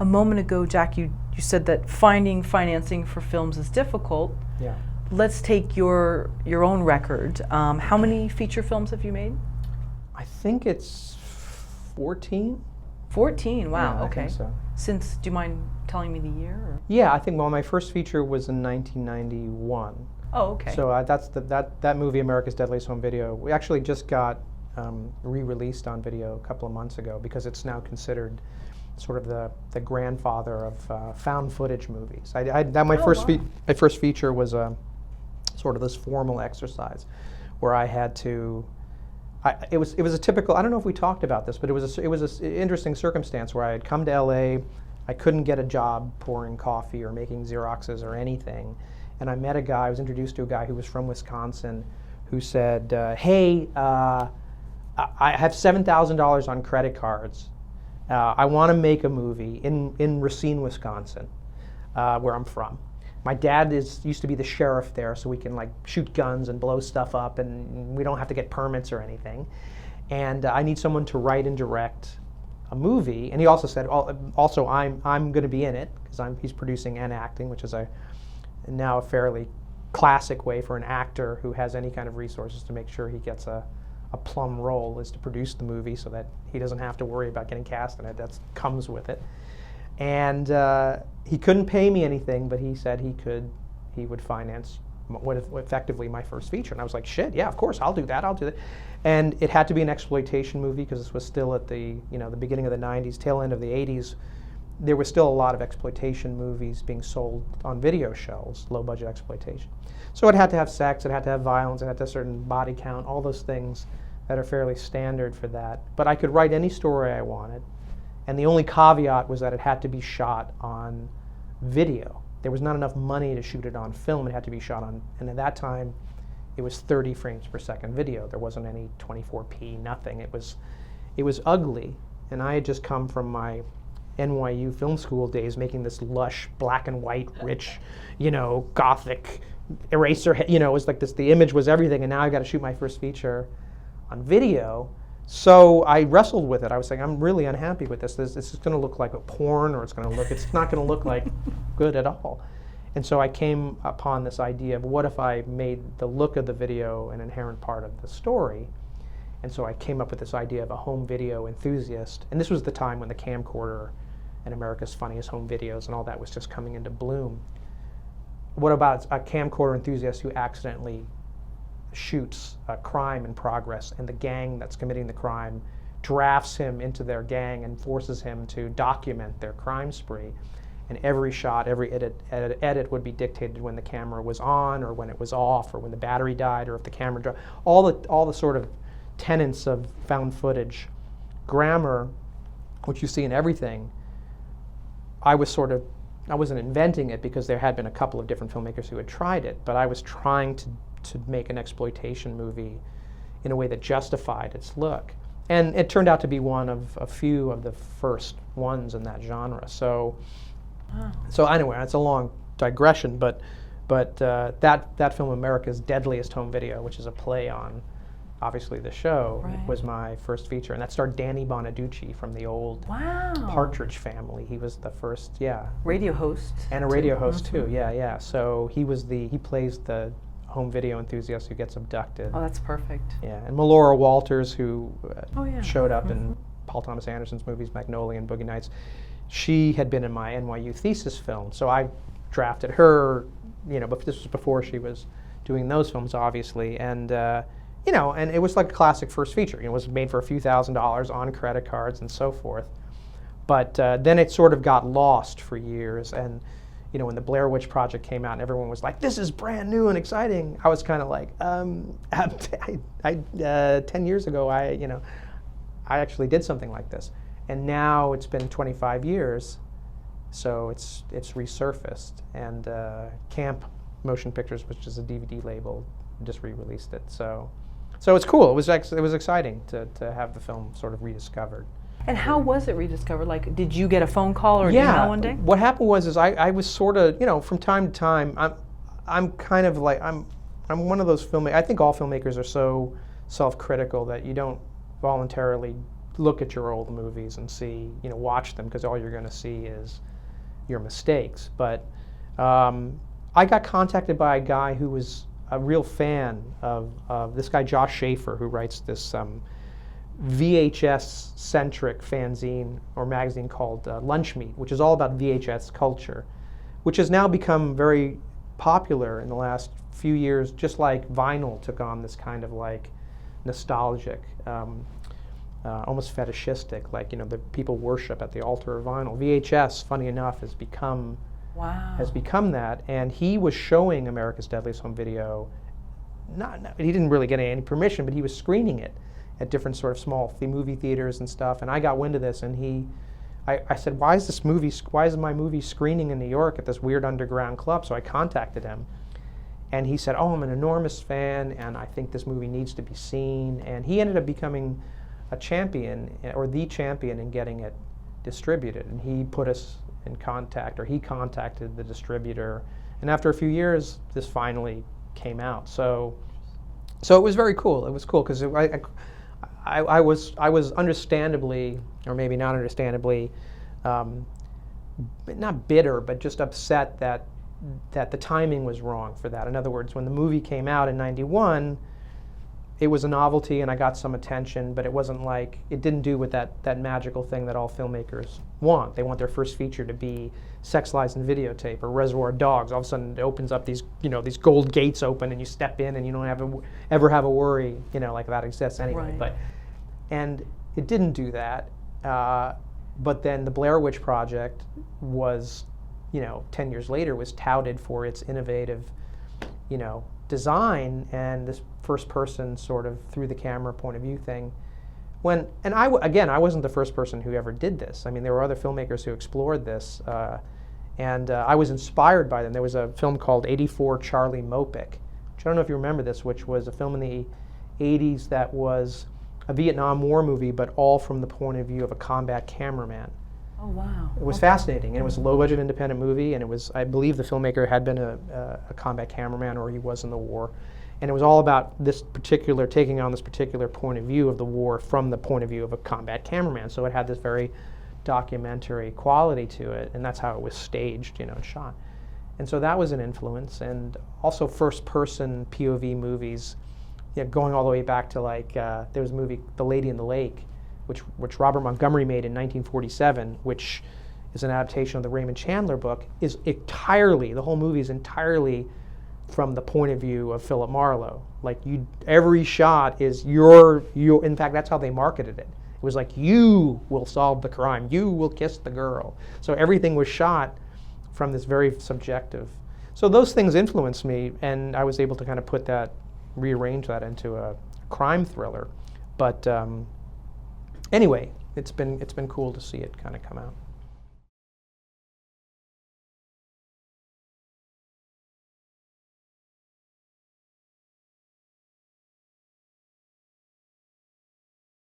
A moment ago, Jack, you said that finding financing for films is difficult. Yeah. Let's take your own record. How many feature films have you made? I think it's 14. 14, wow, Yeah, okay. I think so. Since, do you mind telling me the year? Or? Yeah, I think, well, my first feature was in 1991. Oh, okay. So that's that movie, America's Deadliest Home Video. We actually just got re-released on video a couple of months ago because it's now considered sort of the grandfather of found footage movies. My first feature was sort of this formal exercise where I had to. It was a typical. I don't know if we talked about this, but it was an interesting circumstance where I had come to LA. I couldn't get a job pouring coffee or making Xeroxes or anything, and I met a guy. I was introduced to a guy who was from Wisconsin, who said, "Hey, I have $7,000 on credit cards. I want to make a movie in Racine, Wisconsin, where I'm from. My dad used to be the sheriff there, so we can like shoot guns and blow stuff up, and we don't have to get permits or anything. And I need someone to write and direct a movie." And he also said, "Also, I'm going to be in it because he's producing and acting, which is now a fairly classic way for an actor who has any kind of resources to make sure he gets a plum role, is to produce the movie so that he doesn't have to worry about getting cast in it. That comes with it." And he couldn't pay me anything, but he said he would finance effectively my first feature. And I was like, shit, yeah, of course, I'll do that. And it had to be an exploitation movie because this was still at the beginning of the 90s, tail end of the 80s. There was still a lot of exploitation movies being sold on video shelves, low budget exploitation. So it had to have sex, it had to have violence, it had to have a certain body count, all those things that are fairly standard for that. But I could write any story I wanted. And the only caveat was that it had to be shot on video. There was not enough money to shoot it on film. It had to be shot on, and at that time, it was 30 frames per second video. There wasn't any 24p, nothing. It was ugly. And I had just come from my NYU film school days making this lush, black and white, rich, Gothic eraser, it was like this, the image was everything, and now I got to shoot my first feature on video. So I wrestled with it. I was saying, I'm really unhappy with this. This is going to look like a porn, or it's not going to look like good at all. And so I came upon this idea of what if I made the look of the video an inherent part of the story. And so I came up with this idea of a home video enthusiast. And this was the time when the camcorder and America's Funniest Home Videos and all that was just coming into bloom. What about a camcorder enthusiast who accidentally shoots a crime in progress, and the gang that's committing the crime drafts him into their gang and forces him to document their crime spree? And every shot, every edit would be dictated when the camera was on, or when it was off, or when the battery died, or if the camera dropped. All the sort of tenets of found footage grammar, which you see in everything. I wasn't inventing it because there had been a couple of different filmmakers who had tried it, but I was trying to make an exploitation movie in a way that justified its look. And it turned out to be one of a few of the first ones in that genre. So anyway, it's a long digression, but that film, America's Deadliest Home Video, which is a play on, obviously, the show, right, was my first feature. And that starred Danny Bonaducci from the old Partridge Family. He was the first, radio host. And a radio host, too, yeah. So he plays the home video enthusiast who gets abducted. Oh, that's perfect. Yeah, and Melora Walters, who showed up in Paul Thomas Anderson's movies, Magnolia and Boogie Nights. She had been in my NYU thesis film, so I drafted her, but this was before she was doing those films, obviously, and and it was like a classic first feature. It was made for a few $1,000s on credit cards and so forth. But then it sort of got lost for years, and when the Blair Witch Project came out and everyone was like, this is brand new and exciting, I was kind of like, 10 years ago, I actually did something like this. And now it's been 25 years, so it's resurfaced. And Camp Motion Pictures, which is a DVD label, just re-released it. So it's cool. It was exciting to have the film sort of rediscovered. And how was it rediscovered? Like, did you get a phone call or an email one day? What happened was I was sort of, from time to time, I'm kind of like, I'm one of those filmmakers. I think all filmmakers are so self-critical that you don't voluntarily look at your old movies and see, watch them, because all you're going to see is your mistakes. But I got contacted by a guy who was a real fan of this guy, Josh Schaefer, who writes this VHS-centric fanzine or magazine called Lunch Meat, which is all about VHS culture, which has now become very popular in the last few years, just like vinyl took on this kind of like nostalgic, almost fetishistic, like, the people worship at the altar of vinyl. VHS, funny enough, has become that, and he was showing America's Deadliest Home Video. He didn't really get any permission, but he was screening it at different sort of small movie theaters and stuff. And I got wind of this, and I said, why is my movie screening in New York at this weird underground club? So I contacted him, and he said, oh, I'm an enormous fan, and I think this movie needs to be seen. And he ended up becoming a champion, or the champion, in getting it distributed. And he put us in contact, or he contacted the distributor, and after a few years, this finally came out. So it was very cool. It was cool because I was understandably, or maybe not understandably, not bitter, but just upset that the timing was wrong for that. In other words, when the movie came out in '91, it was a novelty and I got some attention, but it wasn't like, it didn't do with that magical thing that all filmmakers want. They want their first feature to be Sex, Lies, and Videotape or Reservoir Dogs. All of a sudden it opens up these gold gates open and you step in and you don't ever have a worry, like that exists anyway. Right. And it didn't do that. But then the Blair Witch Project was, 10 years later, was touted for its innovative, design and this first person sort of through the camera point of view thing. I wasn't the first person who ever did this. I mean, there were other filmmakers who explored this, and I was inspired by them. There was a film called '84 Charlie Mopic, which I don't know if you remember this, which was a film in the '80s that was a Vietnam War movie, but all from the point of view of a combat cameraman. Oh, wow. It was fascinating, and it was a low-budget independent movie, and it was, I believe the filmmaker had been a combat cameraman, or he was in the war, and it was all about taking on this particular point of view of the war from the point of view of a combat cameraman. So it had this very documentary quality to it, and that's how it was staged, and shot. And so that was an influence, and also first-person POV movies, going all the way back to there was a movie, The Lady in the Lake, which Robert Montgomery made in 1947, which is an adaptation of the Raymond Chandler book, is entirely, the whole movie is entirely from the point of view of Philip Marlowe. Every shot is your, in fact, that's how they marketed it. It was like, you will solve the crime, you will kiss the girl. So everything was shot from this very subjective. So those things influenced me, and I was able to kind of rearrange that into a crime thriller. But anyway, it's been cool to see it kind of come out.